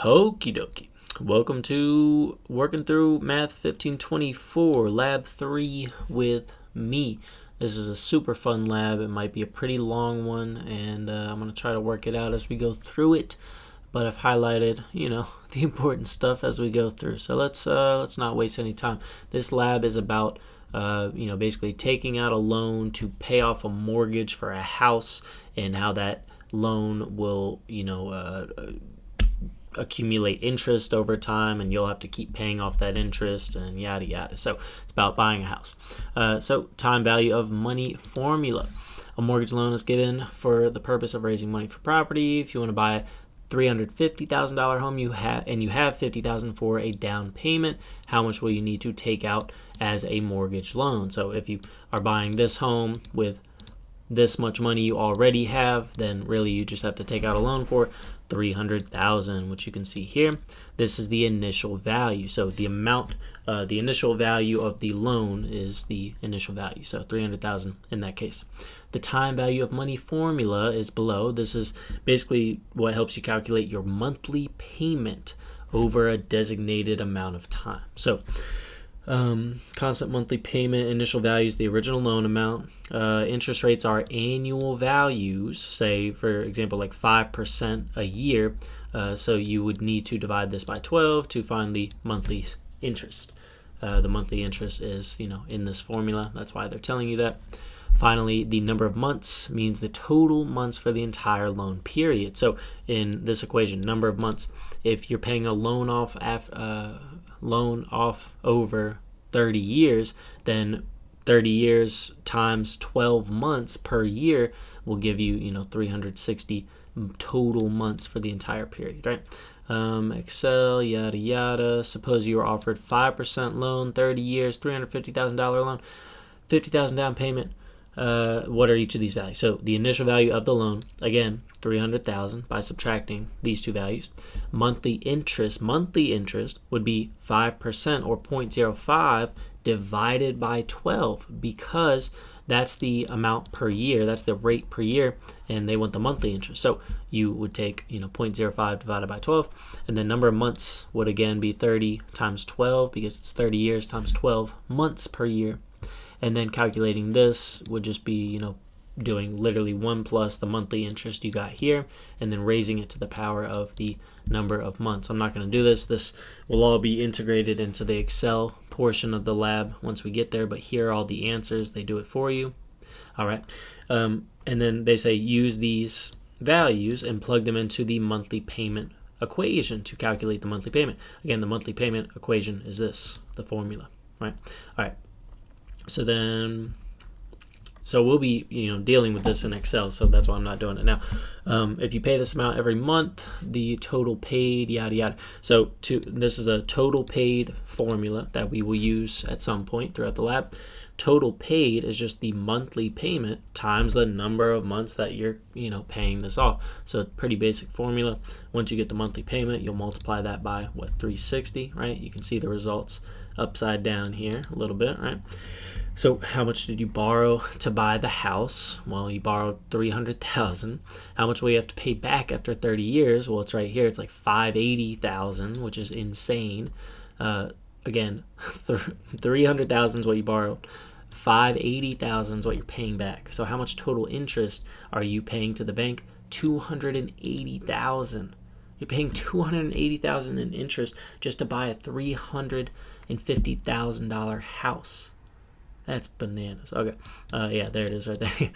Hokie dokie. Welcome to Working Through Math 1524, Lab 3 with me. This is a super fun lab. It might be a pretty long one, and I'm going to try to work it out as we go through it. But I've highlighted, the important stuff as we go through. So let's not waste any time. This lab is about, basically taking out a loan to pay off a mortgage for a house, and how that loan will, accumulate interest over time, and you'll have to keep paying off that interest and yada yada. So it's about buying a house. So time value of money formula. A mortgage loan is given for the purpose of raising money for property. If you want to buy a $350,000 home, you have $50,000 for a down payment. How much will you need to take out as a mortgage loan? So if you are buying this home with this much money you already have, then really you just have to take out a loan for $300,000, which you can see here. This is the initial value. So the amount, the initial value of the loan is the initial value. So $300,000 in that case. The time value of money formula is below. This is basically what helps you calculate your monthly payment over a designated amount of time. So constant monthly payment, initial value is the original loan amount. Interest rates are annual values, say for example like 5% a year. So you would need to divide this by 12 to find the monthly interest. The monthly interest is in this formula. That's why they're telling you that. Finally, the number of months means the total months for the entire loan period. So in this equation, number of months, if you're paying a loan off over 30 years, then 30 years times 12 months per year will give you 360 total months for the entire period, right? Excel, yada yada. Suppose you were offered 5% loan, 30 years, $350,000 loan, $50,000 down payment. What are each of these values? So the initial value of the loan, again, $300,000 by subtracting these two values. Monthly interest would be 5% or 0.05 divided by 12, because that's the amount per year, that's the rate per year, and they want the monthly interest. So you would take 0.05 divided by 12, and the number of months would again be 30 times 12, because it's 30 years times 12 months per year. And then calculating this would just be, doing literally 1 plus the monthly interest you got here, and then raising it to the power of the number of months. I'm not going to do this. This will all be integrated into the Excel portion of the lab once we get there, but here are all the answers. They do it for you. All right. And then they say use these values and plug them into the monthly payment equation to calculate the monthly payment. Again, the monthly payment equation is this, the formula, right? All right. So we'll be dealing with this in Excel, so that's why I'm not doing it now. If you pay this amount every month, the total paid, yada yada. So this is a total paid formula that we will use at some point throughout the lab. Total paid is just the monthly payment times the number of months that you're paying this off. So pretty basic formula. Once you get the monthly payment, you'll multiply that by 360, right? You can see the results upside down here a little bit, right? So how much did you borrow to buy the house? Well, you borrowed $300,000. How much will you have to pay back after 30 years? Well, it's right here. It's like $580,000, which is insane. Again, $300,000 is what you borrowed. $580,000 is what you're paying back. So how much total interest are you paying to the bank? $280,000. You're paying $280,000 in interest just to buy a $350,000 house. That's bananas. Okay. Yeah, there it is right there.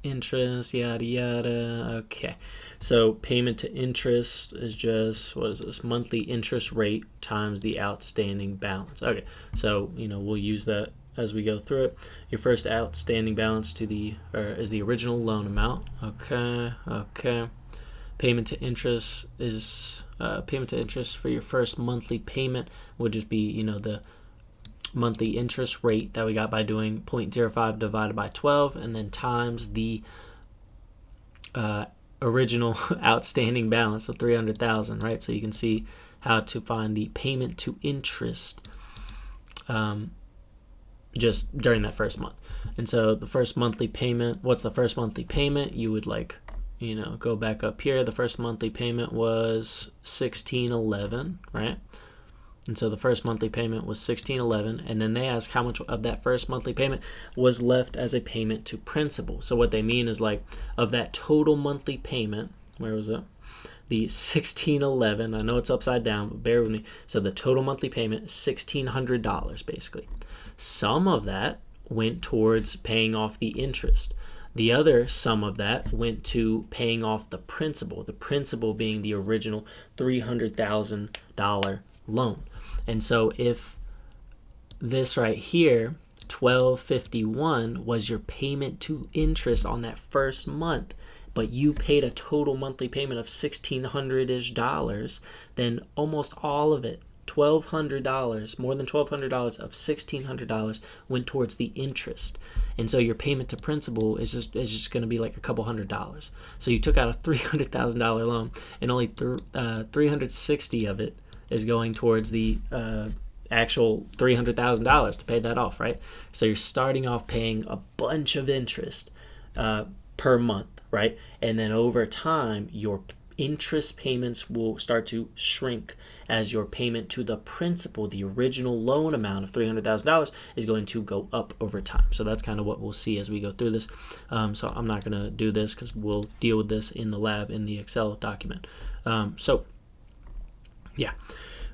Interest, yada, yada. Okay. So payment to interest is just, what is this? Monthly interest rate times the outstanding balance. Okay. So, we'll use that as we go through it. Your first outstanding balance is the original loan amount. Okay. Okay. Payment to interest is, payment to interest for your first monthly payment would just be, the monthly interest rate that we got by doing 0.05 divided by 12, and then times the original outstanding balance of $300,000, right? So you can see how to find the payment to interest just during that first month. And so the first monthly payment, what's the first monthly payment? You would go back up here. The first monthly payment was $16.11, right? And so the first monthly payment was $16.11, and then they ask how much of that first monthly payment was left as a payment to principal. So what they mean is, like, of that total monthly payment, where was it? The $16.11. I know it's upside down, but bear with me. So the total monthly payment is $1,600 basically. Some of that went towards paying off the interest. The other sum of that went to paying off the principal being the original $300,000 loan. And so if this right here, $1,251, was your payment to interest on that first month, but you paid a total monthly payment of $1,600-ish, then almost all of it, $1,200, more than $1,200 of $1,600 went towards the interest. And so your payment to principal is just going to be like a couple $100. So you took out a $300,000 loan, and only $360 of it is going towards the actual $300,000 to pay that off, right? So you're starting off paying a bunch of interest per month, right? And then over time, your interest payments will start to shrink as your payment to the principal, the original loan amount of $300,000, is going to go up over time. So that's kind of what we'll see as we go through this. So I'm not going to do this because we'll deal with this in the lab in the Excel document.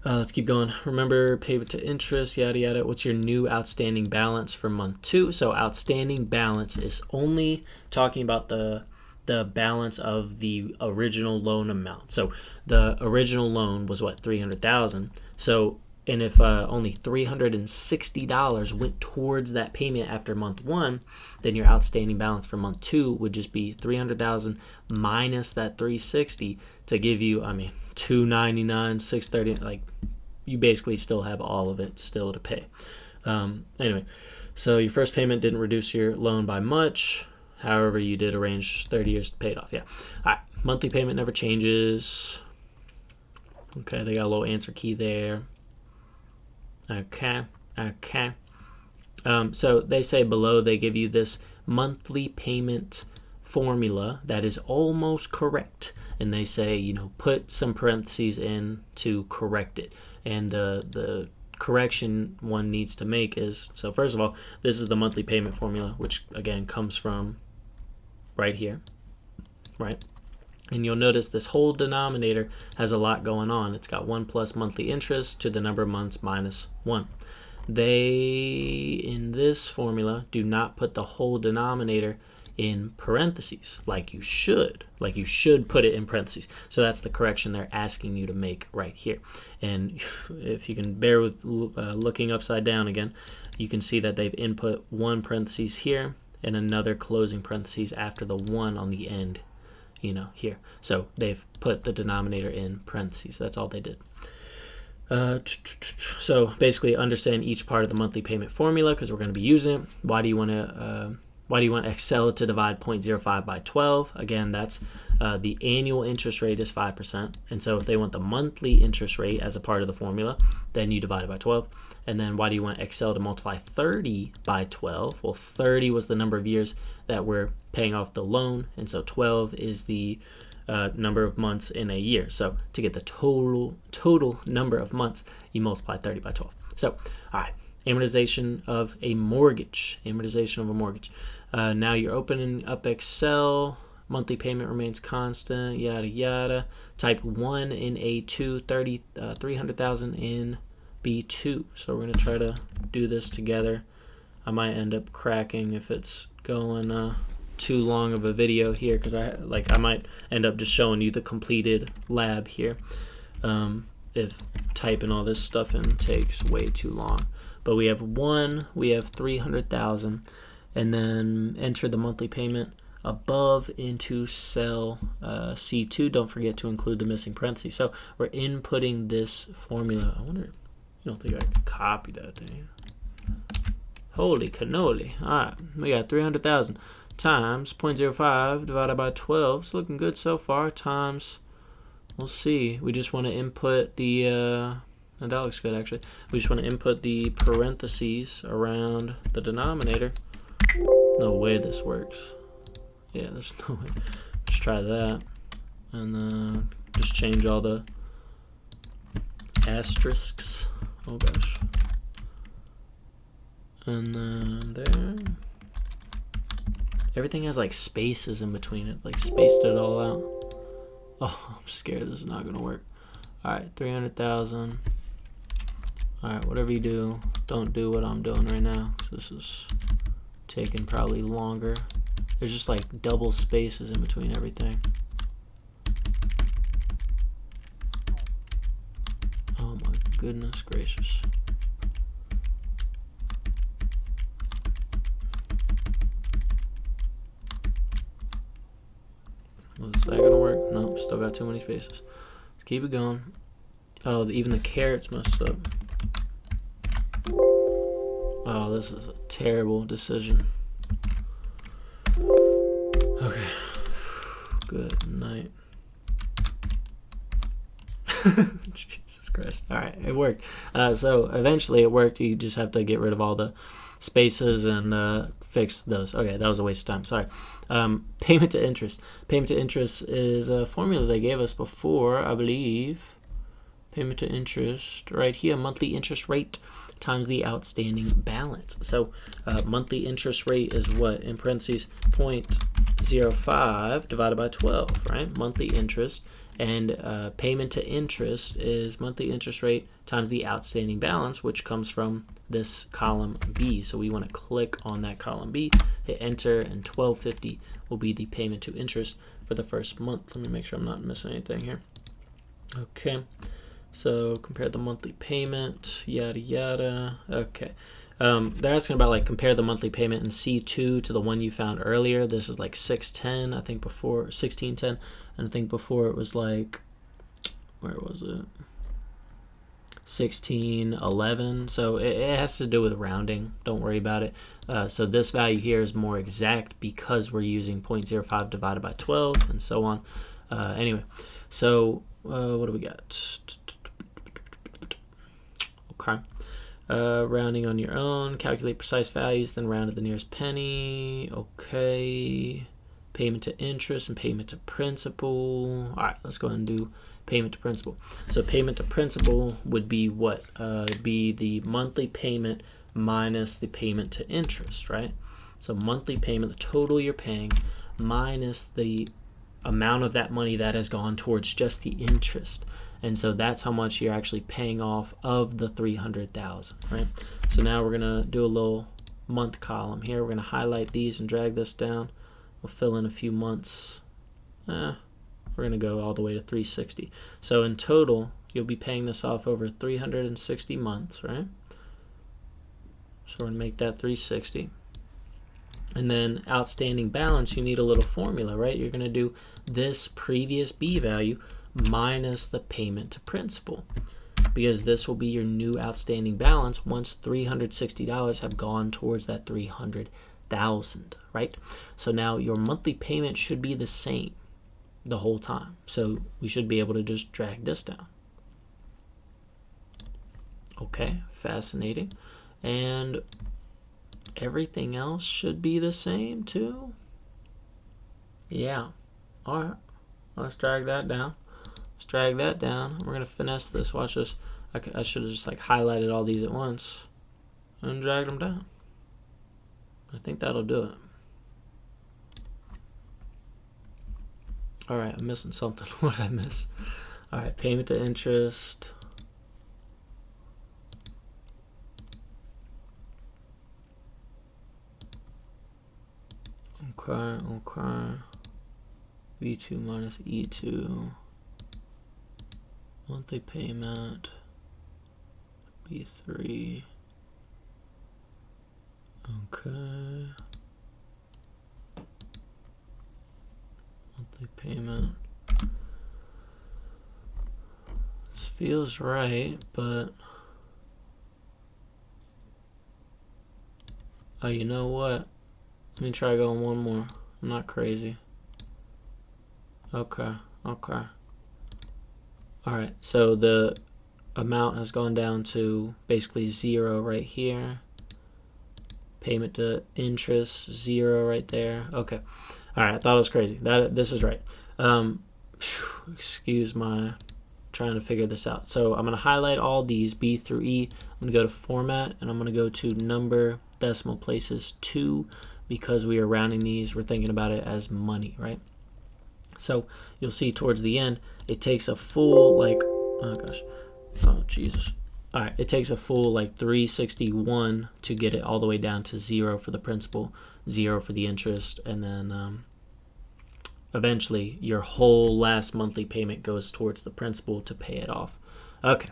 Let's keep going. Remember, payment to interest, yada yada. What's your new outstanding balance for month 2? So outstanding balance is only talking about the balance of the original loan amount. So the original loan was what, $300,000. So, and if only $360 went towards that payment after month 1, then your outstanding balance for month 2 would just be $300,000 minus that $360 to give you, $299, $630. Like, you basically still have all of it still to pay. Anyway, so your first payment didn't reduce your loan by much. However, you did arrange 30 years to pay it off. Yeah. All right. Monthly payment never changes. Okay, they got a little answer key there. Okay. So they say below they give you this monthly payment formula that is almost correct. And they say, put some parentheses in to correct it. And the correction one needs to make is, so first of all, this is the monthly payment formula, which again comes from right here, right? And you'll notice this whole denominator has a lot going on. It's got 1 plus monthly interest to the number of months minus 1. They, in this formula, do not put the whole denominator in parentheses like you should. Like you should put it in parentheses. So that's the correction they're asking you to make right here. And if you can bear with looking upside down again, you can see that they've input 1 parentheses here and another closing parentheses after the 1 on the end, here. So they've put the denominator in parentheses. That's all they did. So basically understand each part of the monthly payment formula because we're going to be using it. Why do you want Excel to divide 0.05 by 12? Again, that's the annual interest rate is 5%. And so if they want the monthly interest rate as a part of the formula, then you divide it by 12. And then why do you want Excel to multiply 30 by 12? Well, 30 was the number of years that we're paying off the loan. And so 12 is the number of months in a year. So to get the total number of months, you multiply 30 by 12. So, all right, amortization of a mortgage. Now you're opening up Excel. Monthly payment remains constant, yada, yada. Type 1 in A2, 300,000 in B2. So we're going to try to do this together. I might end up cracking if it's going too long of a video here because I might end up just showing you the completed lab here if typing all this stuff in takes way too long. But we have 300,000, and then enter the monthly payment above into cell C2. Don't forget to include the missing parentheses. So we're inputting this formula. I wonder, you don't think I could copy that, do you? Holy cannoli. All right, we got 300,000 times 0.05 divided by 12. It's looking good so far. Times, we'll see. We just want to input the, that looks good actually. We just want to input the parentheses around the denominator. No way this works. Yeah, there's no way. Let's try that. And then just change all the asterisks. Oh gosh. And then there. Everything has like spaces in between it, like spaced it all out. Oh, I'm scared this is not gonna work. All right, 300,000. All right, whatever you do, don't do what I'm doing right now, because this is taking probably longer. There's just like double spaces in between everything. Oh my goodness gracious. Is that gonna work? No, still got too many spaces. Let's keep it going. Oh, even the carrots messed up. Oh, this is a terrible decision. Okay. Good night. Jesus Christ. All right, it worked. So eventually it worked. You just have to get rid of all the spaces and fix those. Okay, that was a waste of time. Sorry. Payment to interest. Payment to interest is a formula they gave us before, I believe. Payment to interest right here, monthly interest rate times the outstanding balance. So monthly interest rate is what? In parentheses, 0.05 divided by 12, right? Monthly interest. And payment to interest is monthly interest rate times the outstanding balance, which comes from this column B. So we want to click on that column B, hit enter, and $12.50 will be the payment to interest for the first month. Let me make sure I'm not missing anything here. Okay, so compare the monthly payment, yada yada. Okay. They're asking about like compare the monthly payment in C2 to the one you found earlier. This is like 610, I think before 1610, and I think before it was like, where was it? 1611. So it has to do with rounding. Don't worry about it. So this value here is more exact because we're using 0.05 divided by 12 and so on. Anyway, so what do we got? Okay. Rounding on your own, calculate precise values, then round to the nearest penny. Okay. Payment to interest and payment to principal. All right, let's go ahead and do payment to principal. So payment to principal would be what? Be the monthly payment minus the payment to interest, right? So monthly payment, the total you're paying, minus the amount of that money that has gone towards just the interest. And so that's how much you're actually paying off of the 300,000, right? So now we're gonna do a little month column here. We're gonna highlight these and drag this down. We'll fill in a few months. We're gonna go all the way to 360. So in total, you'll be paying this off over 360 months, right? So we're gonna make that 360. And then outstanding balance, you need a little formula, right? You're gonna do this previous B value minus the payment to principal, because this will be your new outstanding balance once $360 have gone towards that 300,000, right? So now your monthly payment should be the same the whole time. So we should be able to just drag this down. Okay, fascinating. And everything else should be the same too. Yeah. All right. Let's drag that down. Let's drag that down. We're going to finesse this. Watch this. I should have just like highlighted all these at once and dragged them down. I think that'll do it. All right, I'm missing something. What did I miss? All right, payment to interest. Okay. V2 minus E2. Monthly payment. B3. Okay. Monthly payment. This feels right, but oh, you know what? Let me try going one more. I'm not crazy. Okay. Alright, so the amount has gone down to basically 0 right here. Payment to interest, 0 right there. Okay. All right, I thought it was crazy. This is right. Excuse my trying to figure this out. So I'm going to highlight all these, B through E. I'm going to go to Format, and I'm going to go to Number Decimal Places 2, because we are rounding these. We're thinking about it as money, right? So you'll see towards the end, it takes a full, like, oh gosh, oh Jesus. All right, it takes a full like 361 to get it all the way down to 0 for the principal, 0 for the interest, and then eventually your whole last monthly payment goes towards the principal to pay it off. Okay.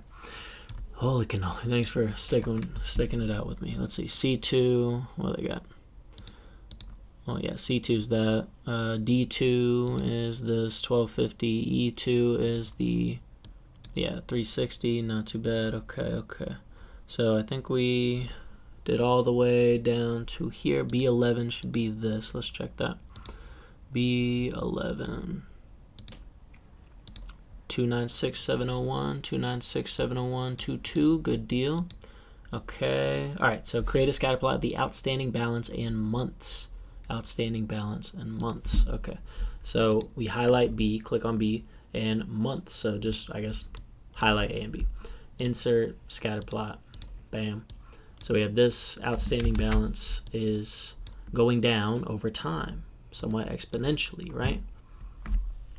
Holy cannoli. Thanks for sticking it out with me. Let's see. C2, what do they got? Well, yeah, C2 is that. D2 is this 1250. E2 is the, yeah, 360. Not too bad. Okay. So I think we did all the way down to here. B11 should be this. Let's check that. B11. 296,701, 296,701, 22. Good deal. Okay. All right. So create a scatter plot of the outstanding balance and months. Outstanding balance and months. Okay. So we highlight B, click on B, and months. So just, I guess, highlight A and B. Insert scatter plot. Bam. So we have this outstanding balance is going down over time, somewhat exponentially, right?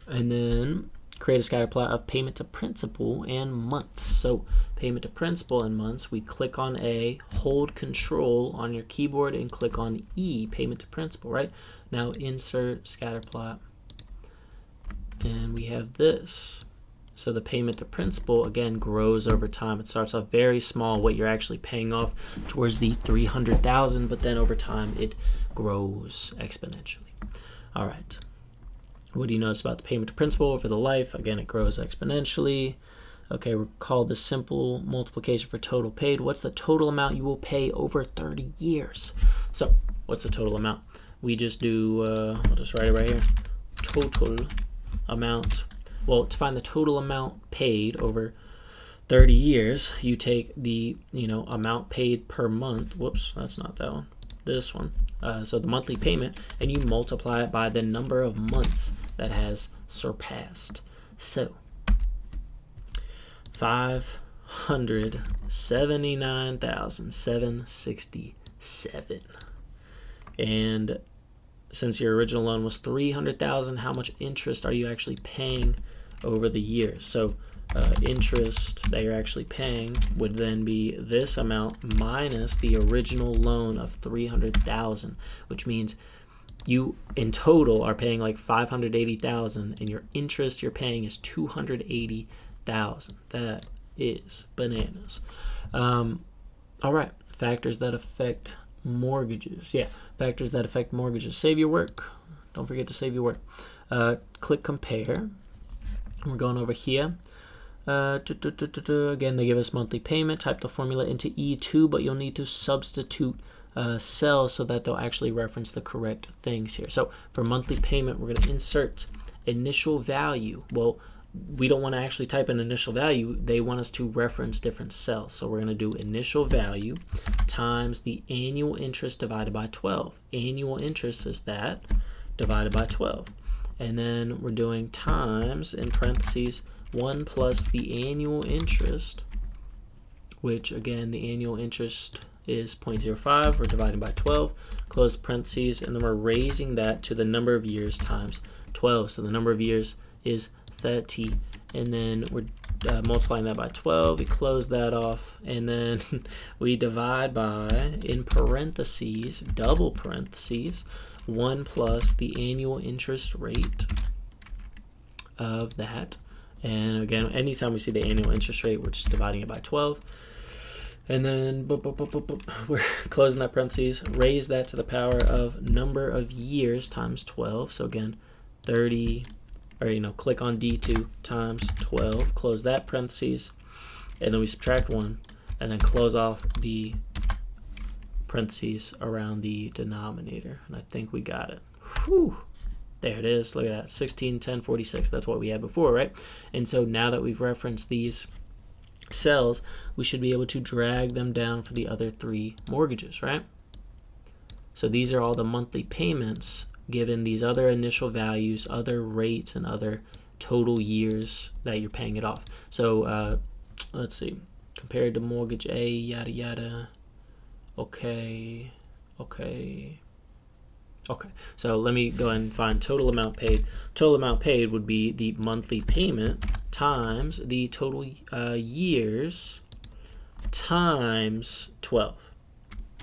And then create a scatter plot of payment to principal and months. So payment to principal and months, we click on A, hold Control on your keyboard, and click on E, payment to principal, right? Now insert scatter plot, and we have this. So the payment to principal, again, grows over time. It starts off very small, what you're actually paying off towards the 300,000, but then over time it grows exponentially. All right. What do you notice about the payment to principal over the life? Again, it grows exponentially. Okay, recall the simple multiplication for total paid. What's the total amount you will pay over 30 years? So what's the total amount? We just do, I'll just write it right here. Total amount. Well, to find the total amount paid over 30 years, you take the, amount paid per month. Whoops, that's not that one. This one. So the monthly payment, and you multiply it by the number of months that has surpassed. So 579,767. And since your original loan was 300,000, how much interest are you actually paying over the years? So interest that you're actually paying would then be this amount minus the original loan of 300,000, which means you in total are paying like 580,000, and your interest you're paying is 280,000. That is bananas. All right, factors that affect mortgages. Yeah, factors that affect mortgages. Save your work. Don't forget to save your work. Click compare. We're going over here. Again, they give us monthly payment. Type the formula into E2, but you'll need to substitute cells so that they'll actually reference the correct things here. So for monthly payment, we're going to insert initial value. Well, we don't want to actually type an initial value. They want us to reference different cells. So we're going to do initial value times the annual interest divided by 12. Annual interest is that divided by 12. And then we're doing times, in parentheses, 1 plus the annual interest, which again, the annual interest is 0.05. We're dividing by 12, close parentheses, and then we're raising that to the number of years times 12. So the number of years is 30, and then we're multiplying that by 12. We close that off, and then we divide by, in parentheses, double parentheses, 1 plus the annual interest rate of that. And again, anytime we see the annual interest rate, we're just dividing it by 12. And then we're closing that parentheses, raise that to the power of number of years times 12. So again, 30, or click on D2 times 12, close that parentheses, and then we subtract 1, and then close off the parentheses around the denominator. And I think we got it. Whew. There it is. Look at that. 16, 10, 46. That's what we had before, right? And so now that we've referenced these cells, we should be able to drag them down for the other 3 mortgages, right? So these are all the monthly payments given these other initial values, other rates, and other total years that you're paying it off. So let's see, compared to mortgage A, yada yada. Okay. So let me go ahead and find total amount paid. Total amount paid would be the monthly payment times the total years times 12,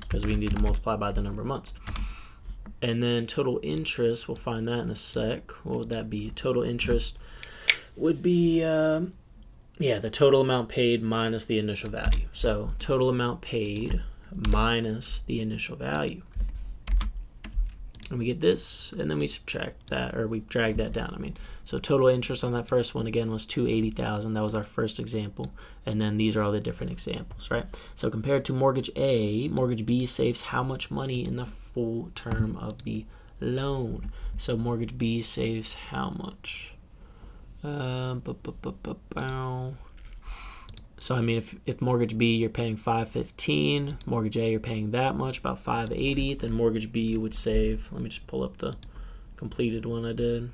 because we need to multiply by the number of months. And then total interest, we'll find that in a sec. What would that be? Total interest would be, the total amount paid minus the initial value. So total amount paid minus the initial value. And we get this, and then we subtract that, or we drag that down. So total interest on that first one again was $280,000. That was our first example, and then these are all the different examples, right? So compared to mortgage A, mortgage B saves how much money in the full term of the loan? So mortgage B saves how much? So if mortgage B you're paying $515, mortgage A you're paying that much, about $580, then mortgage B would save. Let me just pull up the completed one I did.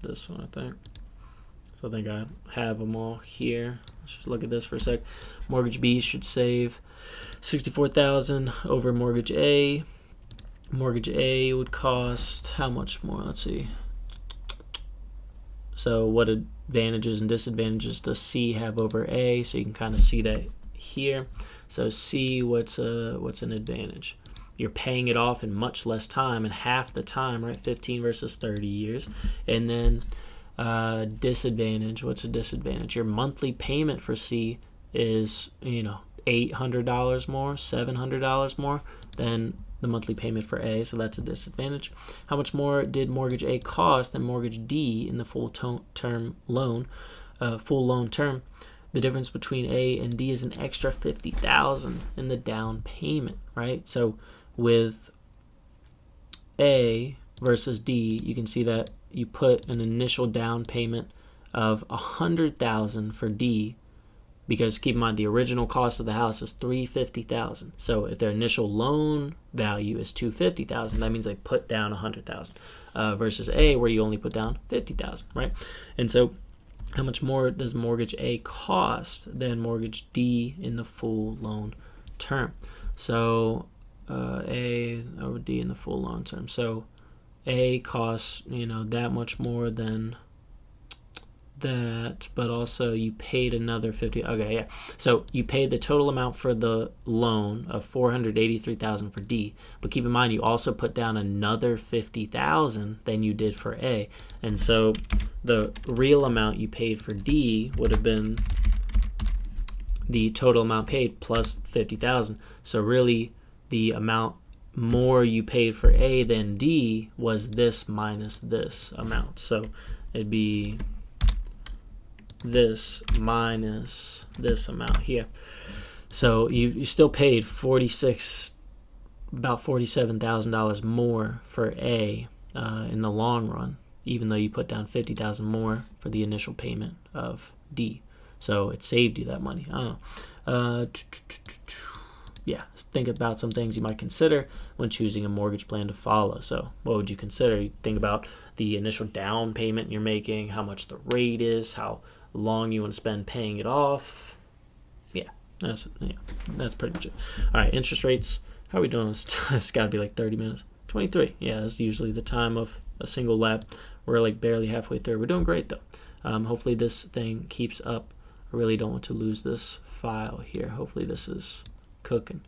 This one, I think. So I think I have them all here. Let's just look at this for a sec. Mortgage B should save $64,000 over mortgage A. Mortgage A would cost how much more? Let's see. So what advantages and disadvantages does C have over A? So you can kind of see that here. So C, what's an advantage? You're paying it off in much less time, in half the time, right? 15 versus 30 years. And then disadvantage, what's a disadvantage? Your monthly payment for C is, $800 more, $700 more than the monthly payment for A, so that's a disadvantage. How much more did mortgage A cost than mortgage D in the full loan term? The difference between A and D is an extra $50,000 in the down payment, right? So with A versus D, you can see that you put an initial down payment of $100,000 for D, because keep in mind the original cost of the house is $350,000. So if their initial loan value is $250,000, that means they put down $100,000 versus A, where you only put down $50,000, right? And so how much more does mortgage A cost than mortgage D in the full loan term? So A over D in the full loan term. So A costs that much more than that, but also you paid another $50,000. Okay, yeah. So you paid the total amount for the loan of $483,000 for D, but keep in mind you also put down another $50,000 than you did for A, and so the real amount you paid for D would have been the total amount paid plus $50,000. So really, the amount more you paid for A than D was this minus this amount. So it'd be this minus this amount here. So you still paid about $47,000 more for A in the long run, even though you put down $50,000 more for the initial payment of D. So it saved you that money. I don't know. Yeah, think about some things you might consider when choosing a mortgage plan to follow. So what would you consider? You think about the initial down payment you're making, how much the rate is, how long you want to spend paying it off. That's pretty much it. All right, interest rates. How are we doing? It's got to be like 30 minutes. 23. Yeah, that's usually the time of a single lap. We're like barely halfway through. We're doing great though. Hopefully this thing keeps up. I really don't want to lose this file here. Hopefully this is cooking.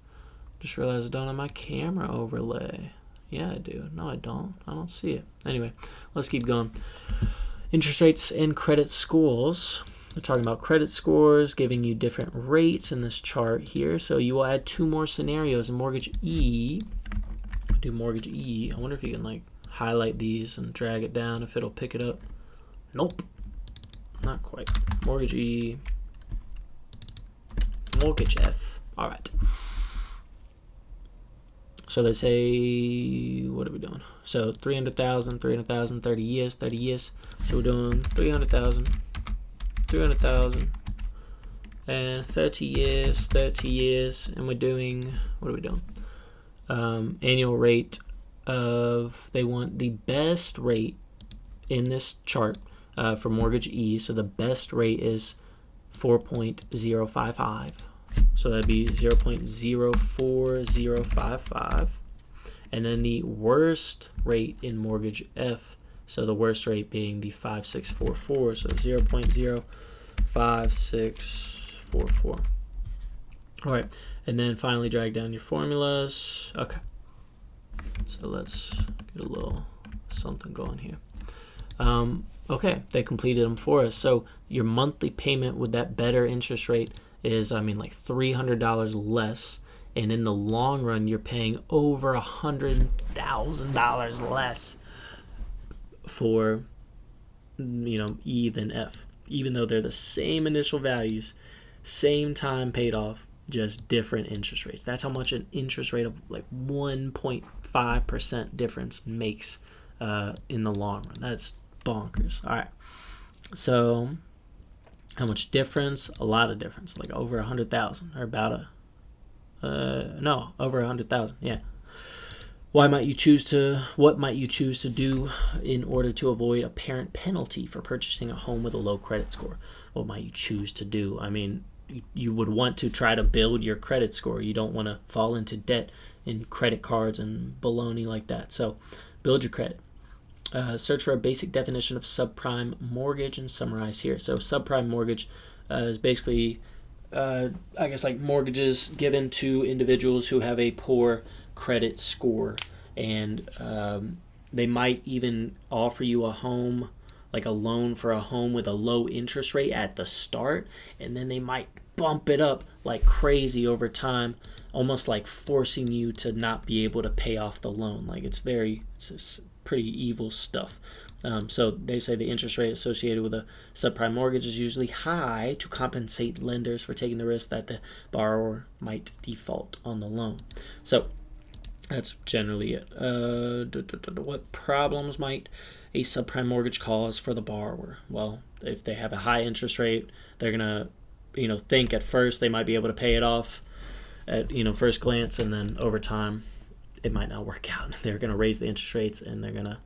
Just realized I don't have my camera overlay. Yeah, I do. No, I don't. I don't see it. Anyway, let's keep going. Interest rates and credit scores. We're talking about credit scores, giving you different rates in this chart here. So you will add two more scenarios in mortgage E. Do mortgage E. I wonder if you can like highlight these and drag it down, if it'll pick it up. Nope. Not quite. Mortgage E. Mortgage F. All right. So they say, what are we doing? So 300,000, 300,000, 30 years, 30 years. So we're doing 300,000, 300,000, and 30 years, 30 years. And we're doing, what are we doing? Annual rate they want the best rate in this chart for mortgage E. So the best rate is 4.055. So that'd be 0.04055. And then the worst rate in mortgage F, so the worst rate being the 5644, so 0.05644. All right, and then finally drag down your formulas. Okay, so let's get a little something going here. Okay, they completed them for us. So your monthly payment with that better interest rate is, like $300 less. And in the long run, you're paying over $100,000 less for, E than F. Even though they're the same initial values, same time paid off, just different interest rates. That's how much an interest rate of like 1.5% difference makes in the long run. That's bonkers. All right. So how much difference? A lot of difference, like over 100,000 or about over 100,000. Yeah. What might you choose to do in order to avoid a parent penalty for purchasing a home with a low credit score? What might you choose to do? You would want to try to build your credit score. You don't want to fall into debt in credit cards and baloney like that. So build your credit. Search for a basic definition of subprime mortgage and summarize here. So subprime mortgage is basically, like mortgages given to individuals who have a poor credit score, and they might even offer you a home, like a loan for a home with a low interest rate at the start, and then they might bump it up like crazy over time, almost like forcing you to not be able to pay off the loan. Like it's pretty evil stuff. So they say the interest rate associated with a subprime mortgage is usually high to compensate lenders for taking the risk that the borrower might default on the loan. So that's generally it. What problems might a subprime mortgage cause for the borrower? Well, if they have a high interest rate, they're gonna, think at first they might be able to pay it off at first glance, and then over time it might not work out. They're gonna raise the interest rates and they're gonna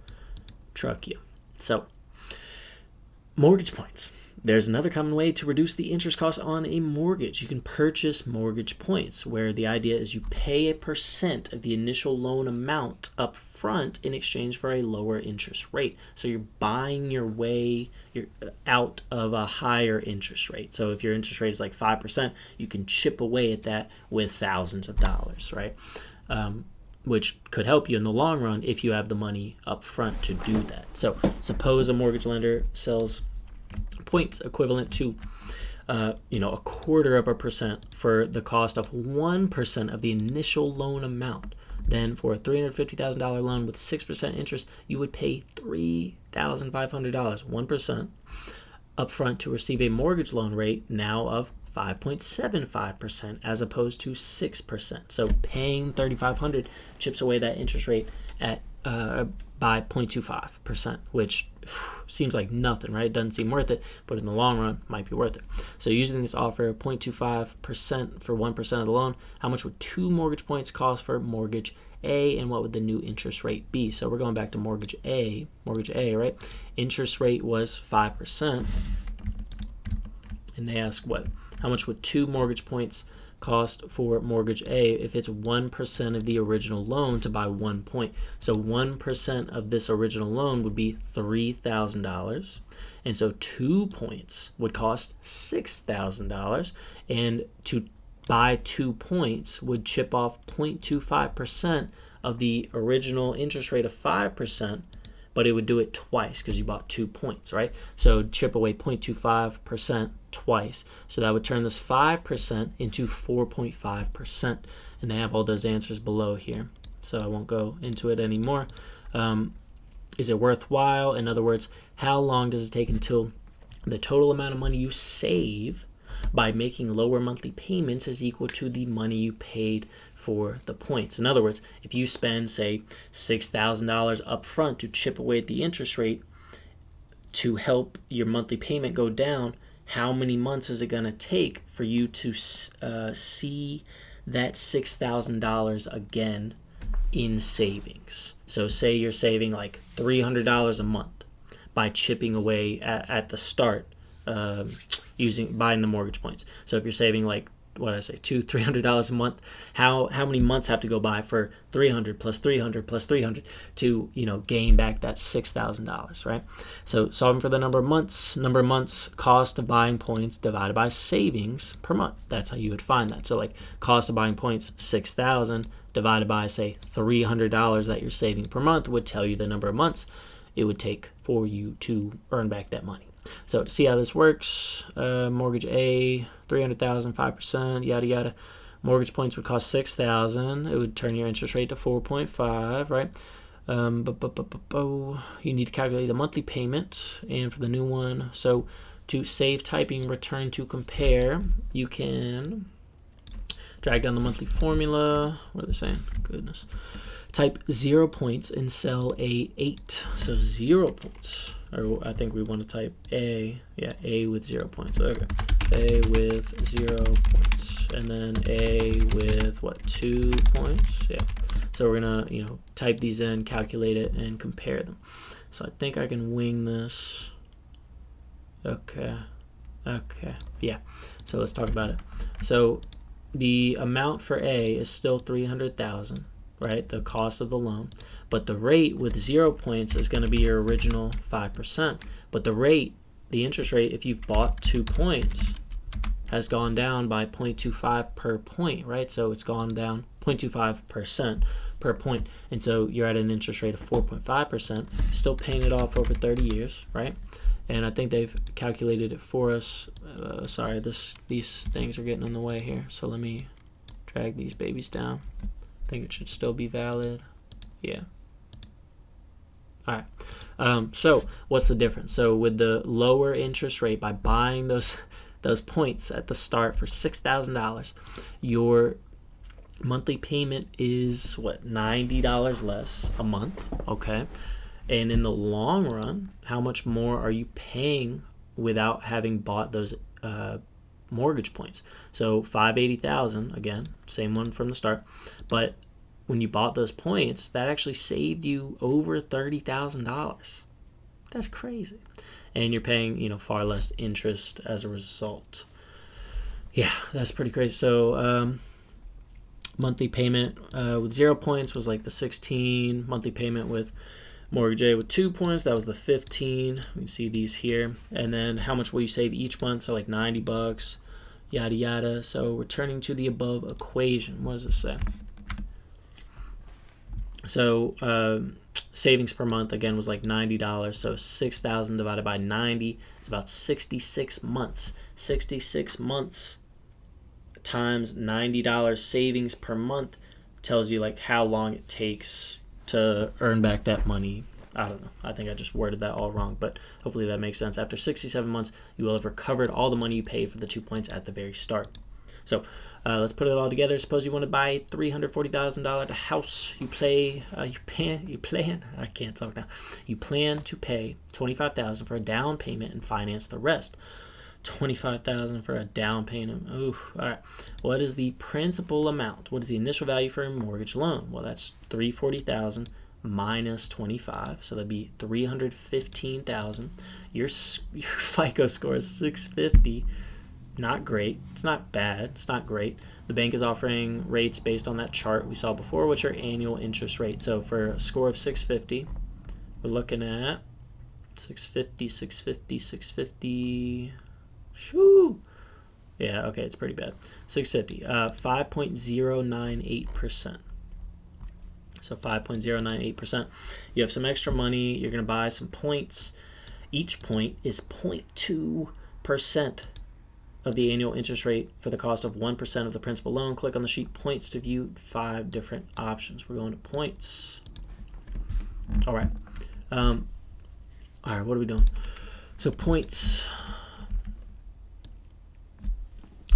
truck you. So, mortgage points. There's another common way to reduce the interest cost on a mortgage. You can purchase mortgage points, where the idea is you pay a percent of the initial loan amount up front in exchange for a lower interest rate. So you're buying your way out of a higher interest rate. So if your interest rate is like 5%, you can chip away at that with thousands of dollars, right? Which could help you in the long run if you have the money up front to do that. So suppose a mortgage lender sells points equivalent to a 0.25% for the cost of 1% of the initial loan amount. Then for a $350,000 loan with 6% interest, you would pay $3,500, 1% upfront, to receive a mortgage loan rate now of 5.75% as opposed to 6%. So paying $3,500 chips away that interest rate at by 0.25%, which seems like nothing, right? It doesn't seem worth it, but in the long run, might be worth it. So using this offer, 0.25% for 1% of the loan, how much would 2 mortgage points cost for mortgage A, and what would the new interest rate be? So we're going back to mortgage A, right? Interest rate was 5%, and they ask how much would 2 mortgage points cost for mortgage A if it's 1% of the original loan to buy 1 point. So 1% of this original loan would be $3,000. And so 2 points would cost $6,000. And to buy 2 points would chip off 0.25% of the original interest rate of 5%, but it would do it twice because you bought 2 points, right? So chip away 0.25% twice. So that would turn this 5% into 4.5%. And they have all those answers below here, so I won't go into it anymore. Is it worthwhile? In other words, how long does it take until the total amount of money you save by making lower monthly payments is equal to the money you paid for the points? In other words, if you spend, say, $6,000 up front to chip away at the interest rate to help your monthly payment go down, how many months is it going to take for you to see that $6,000 again in savings. So say you're saving like $300 a month by chipping away at the start, buying the mortgage points. So if you're saving like, what did I say, $300 a month, how many months have to go by for 300 plus 300 plus 300 to gain back that $6,000, right? So solving for the number of months, cost of buying points divided by savings per month. That's how you would find that. So like cost of buying points, 6,000 divided by, say, $300 that you're saving per month would tell you the number of months it would take for you to earn back that money. So to see how this works, mortgage A, 300,000, 5%, yada yada. Mortgage points would cost 6,000. It would turn your interest rate to 4.5, right? You need to calculate the monthly payment, and for the new one, so to save typing return to compare, you can drag down the monthly formula. What are they saying? Goodness. Type 0 points in cell A8. So 0 points. Or I think we want to type A. Yeah, A with 0 points. Okay. A with 0 points. And then A with, 2 points? Yeah. So we're going to, type these in, calculate it, and compare them. So I think I can wing this. Okay. Yeah. So let's talk about it. So the amount for A is still 300,000. Right, the cost of the loan, but the rate with 0 points is going to be your original 5%. But the interest rate, if you've bought 2 points, has gone down by 0.25 per point, right? So it's gone down 0.25% per point, and so you're at an interest rate of 4.5%, still paying it off over 30 years, right? And I think they've calculated it for us. Sorry, these things are getting in the way here, so let me drag these babies down. I think it should still be valid. Yeah. All right. So what's the difference? So with the lower interest rate, by buying those points at the start for $6,000, your monthly payment is $90 less a month. Okay. And in the long run, how much more are you paying without having bought those mortgage points? So $580,000, again, same one from the start, but when you bought those points, that actually saved you over $30,000. That's crazy. And you're paying, far less interest as a result. Yeah, that's pretty crazy. So monthly payment with 0 points was like the 16. Monthly payment with mortgage A with 2 points, that was the 15. We can see these here. And then how much will you save each month? So like $90, yada yada. So returning to the above equation, what does it say? So savings per month again was like $90. So 6,000 divided by 90 is about 66 months. 66 months times $90 savings per month tells you like how long it takes to earn back that money. I don't know. I think I just worded that all wrong, but hopefully that makes sense. After 67 months, you will have recovered all the money you paid for the 2 points at the very start. So let's put it all together. Suppose you want to buy a $340,000 house. You plan to pay $25,000 for a down payment and finance the rest. $25,000 for a down payment. Ooh, all right. What is the principal amount? What is the initial value for a mortgage loan? Well, that's $340,000 minus 25, so that'd be $315,000. Your FICO score is 650. Not great. It's not bad. It's not great. The bank is offering rates based on that chart we saw before. What's your annual interest rate? So for a score of 650, we're looking at 650. Shoo. Yeah, okay, it's pretty bad. 650. 5.098%. So 5.098%. You have some extra money. You're going to buy some points. Each point is 0.2% of the annual interest rate for the cost of 1% of the principal loan. Click on the sheet points to view 5 different options. We're going to points. All right. All right, what are we doing? So points.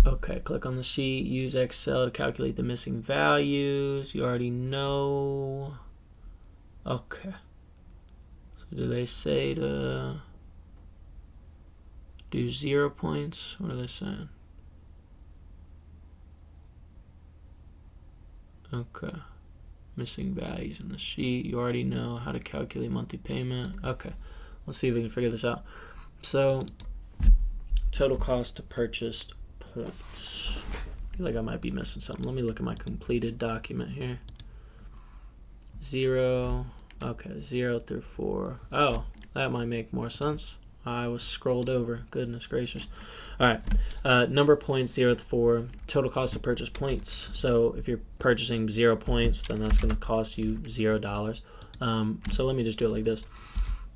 Okay, click on the sheet. Use Excel to calculate the missing values. You already know. Okay. So do they say to do 0 points? What are they saying? Okay. Missing values in the sheet. You already know how to calculate monthly payment. Okay, let's see if we can figure this out. So, total cost to purchased points. I feel like I might be missing something. Let me look at my completed document here. 0, okay, 0 through 4. Oh, that might make more sense. I was scrolled over. Goodness gracious. All right. Number of points, 0 to 4. Total cost of purchase points. So if you're purchasing 0 points, then that's going to cost you $0. So let me just do it like this.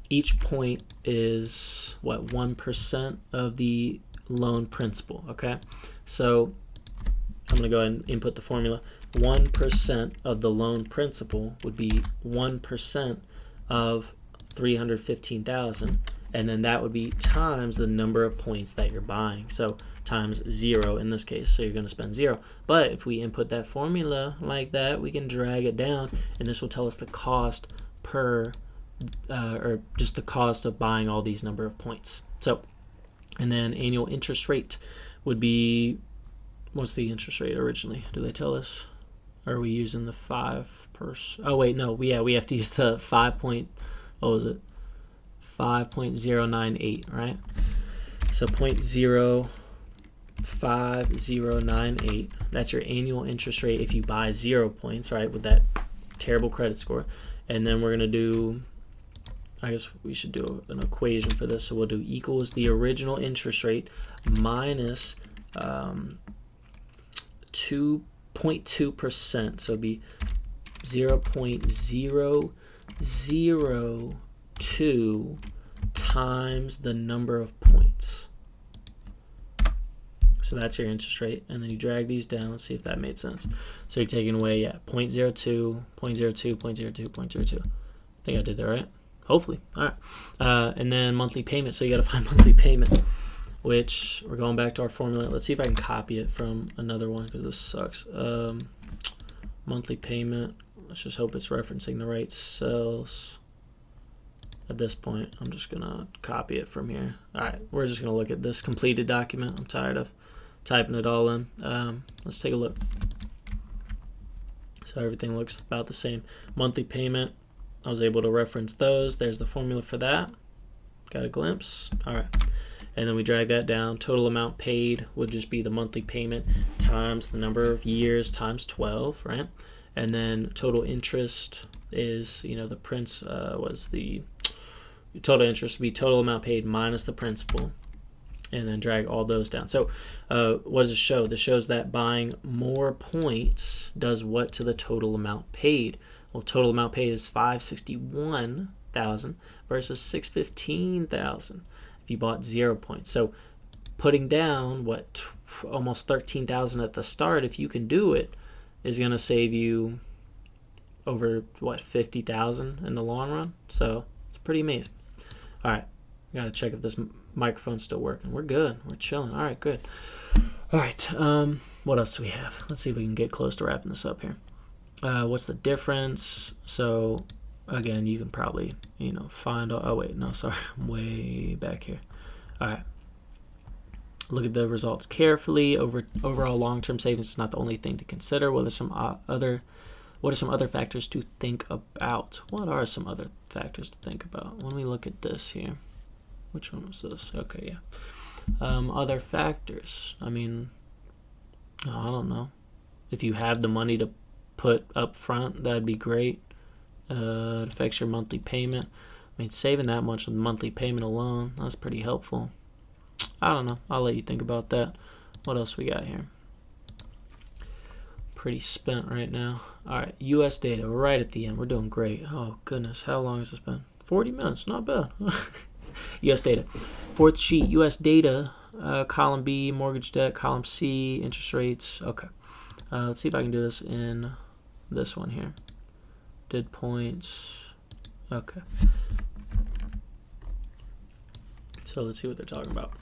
Each point is, what, 1% of the loan principal, okay? So I'm going to go ahead and input the formula. 1% of the loan principal would be 1% of 315,000. And then that would be times the number of points that you're buying. So times 0 in this case. So you're going to spend 0. But if we input that formula like that, we can drag it down, and this will tell us the cost per, or just the cost of buying all these number of points. So, and then annual interest rate would be, what's the interest rate originally? Do they tell us? Or are we using the 5%? Oh wait, no. Yeah, we have to use the 5.098, right? So 0.05098. That's your annual interest rate if you buy 0 points, right, with that terrible credit score. And then we're going to do, I guess we should do an equation for this. So we'll do equals the original interest rate minus 2.2%. So it'd be 0.002 times the number of points. So that's your interest rate, and then you drag these down. Let's see if that made sense. So you're taking away, 0.02, 0.02, 0.02, 0.02. I think I did that right. Hopefully. All right. And then monthly payment. So you got to find monthly payment, which we're going back to our formula. Let's see if I can copy it from another one because this sucks. Monthly payment. Let's just hope it's referencing the right cells. At this point, I'm just going to copy it from here. All right, we're just going to look at this completed document. I'm tired of typing it all in. Let's take a look. So everything looks about the same. Monthly payment, I was able to reference those. There's the formula for that. Got a glimpse. All right. And then we drag that down. Total amount paid would just be the monthly payment times the number of years times 12, right? And then total interest is, the was the total interest would be total amount paid minus the principal, and then drag all those down. So what does it show? This shows that buying more points does what to the total amount paid? Well, total amount paid is $561,000 versus $615,000 if you bought 0 points. So putting down almost $13,000 at the start, if you can do it, is going to save you over $50,000 in the long run. So it's pretty amazing. All right, we gotta check if this microphone's still working. We're good. We're chilling. All right, good. All right. What else do we have? Let's see if we can get close to wrapping this up here. What's the difference? So again, you can probably find. Oh wait, no, sorry, I'm way back here. All right. Look at the results carefully. Overall long-term savings is not the only thing to consider. What are some other factors to think about? What are some other factors to think about? Let me look at this here. Which one was this? Okay, yeah. Other factors. I mean, I don't know. If you have the money to put up front, that'd be great. It affects your monthly payment. I mean, saving that much with monthly payment alone, that's pretty helpful. I don't know. I'll let you think about that. What else we got here? Pretty spent right now. All right, U.S. data right at the end. We're doing great. Oh, goodness. How long has this been? 40 minutes. Not bad. U.S. data. Fourth sheet, U.S. data. Column B, mortgage debt. Column C, interest rates. Okay. Let's see if I can do this in this one here. Did points. Okay. So let's see what they're talking about.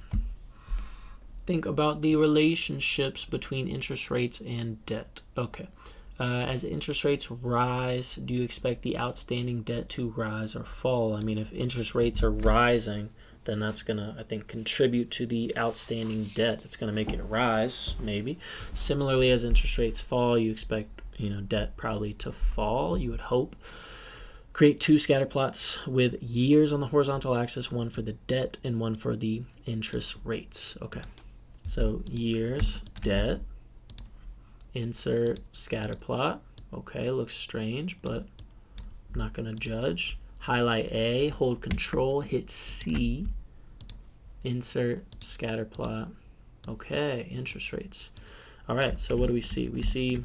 Think about the relationships between interest rates and debt. Okay. As interest rates rise, do you expect the outstanding debt to rise or fall? I mean, if interest rates are rising, then that's going to, I think, contribute to the outstanding debt. It's going to make it rise, maybe. Similarly, as interest rates fall, you expect debt probably to fall, you would hope. Create 2 scatter plots with years on the horizontal axis, one for the debt and one for the interest rates. Okay, so years, debt, insert scatter plot. Okay, looks strange, but I'm not going to judge. Highlight A, hold control, hit C, insert scatter plot. Okay, interest rates. All right, so what do we see? We see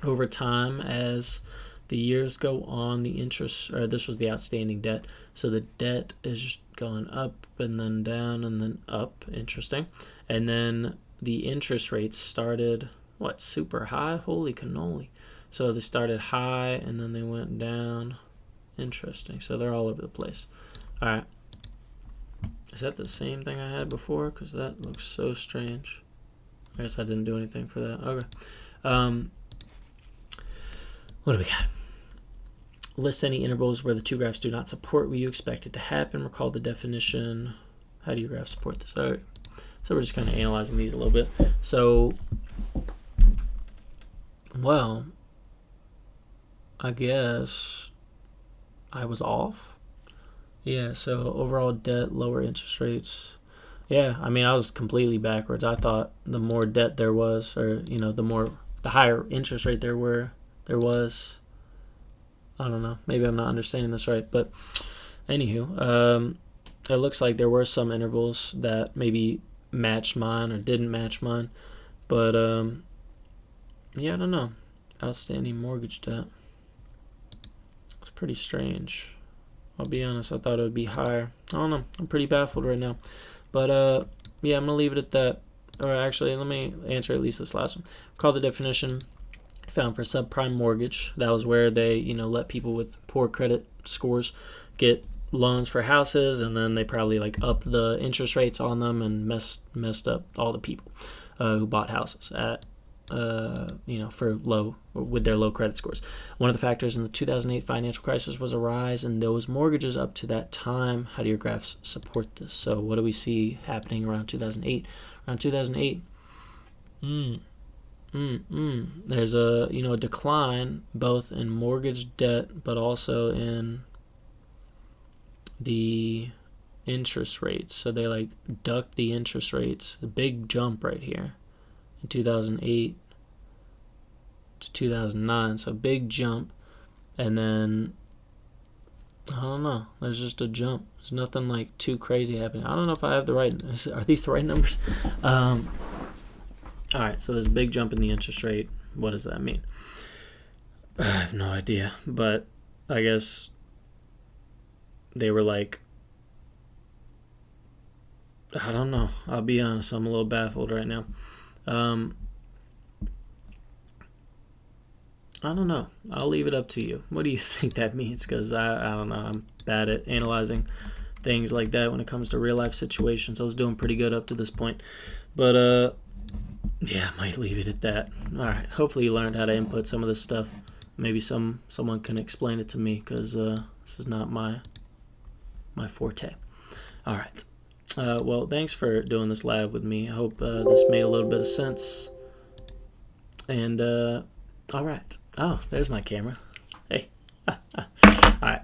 over time as the years go on, the interest, or this was the outstanding debt. So the debt is just going up and then down and then up. Interesting. And then the interest rates started, super high? Holy cannoli. So they started high and then they went down. Interesting. So they're all over the place. All right. Is that the same thing I had before? Because that looks so strange. I guess I didn't do anything for that. Okay. What do we got? List any intervals where the 2 graphs do not support what you expect it to happen. Recall the definition. How do your graphs support this? All right. So we're just kind of analyzing these a little bit. So, well, I guess I was off. Yeah, so overall debt, lower interest rates. Yeah, I mean, I was completely backwards. I thought the more debt there was, or, the higher interest rate there was. I don't know. Maybe I'm not understanding this right. But anywho, it looks like there were some intervals that maybe matched mine or didn't match mine. But, yeah, I don't know. Outstanding mortgage debt. It's pretty strange. I'll be honest. I thought it would be higher. I don't know. I'm pretty baffled right now. But, yeah, I'm going to leave it at that. Or actually, let me answer at least this last one. Call the definition found for subprime mortgage. That was where they, let people with poor credit scores get loans for houses, and then they probably upped the interest rates on them and messed up all the people who bought houses at with their low credit scores. One of the factors in the 2008 financial crisis was a rise in those mortgages up to that time. How do your graphs support this? So what do we see happening around 2008? Around 2008, there's a decline both in mortgage debt but also in the interest rates. So they ducked the interest rates. A big jump right here in 2008 to 2009. So big jump, and then I don't know. There's just a jump. There's nothing too crazy happening. I don't know if I have the right. Are these the right numbers? All right, so there's a big jump in the interest rate. What does that mean? I have no idea, but I guess they were I don't know. I'll be honest, I'm a little baffled right now. I don't know. I'll leave it up to you. What do you think that means? Because I don't know. I'm bad at analyzing things like that when it comes to real life situations. I was doing pretty good up to this point, but yeah, I might leave it at that. All right. Hopefully you learned how to input some of this stuff. Maybe someone can explain it to me, because this is not my forte. All right. Well, thanks for doing this live with me. I hope this made a little bit of sense. And all right. Oh, there's my camera. Hey. All right.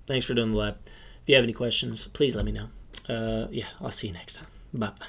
Thanks for doing the live. If you have any questions, please let me know. Yeah, I'll see you next time. Bye-bye.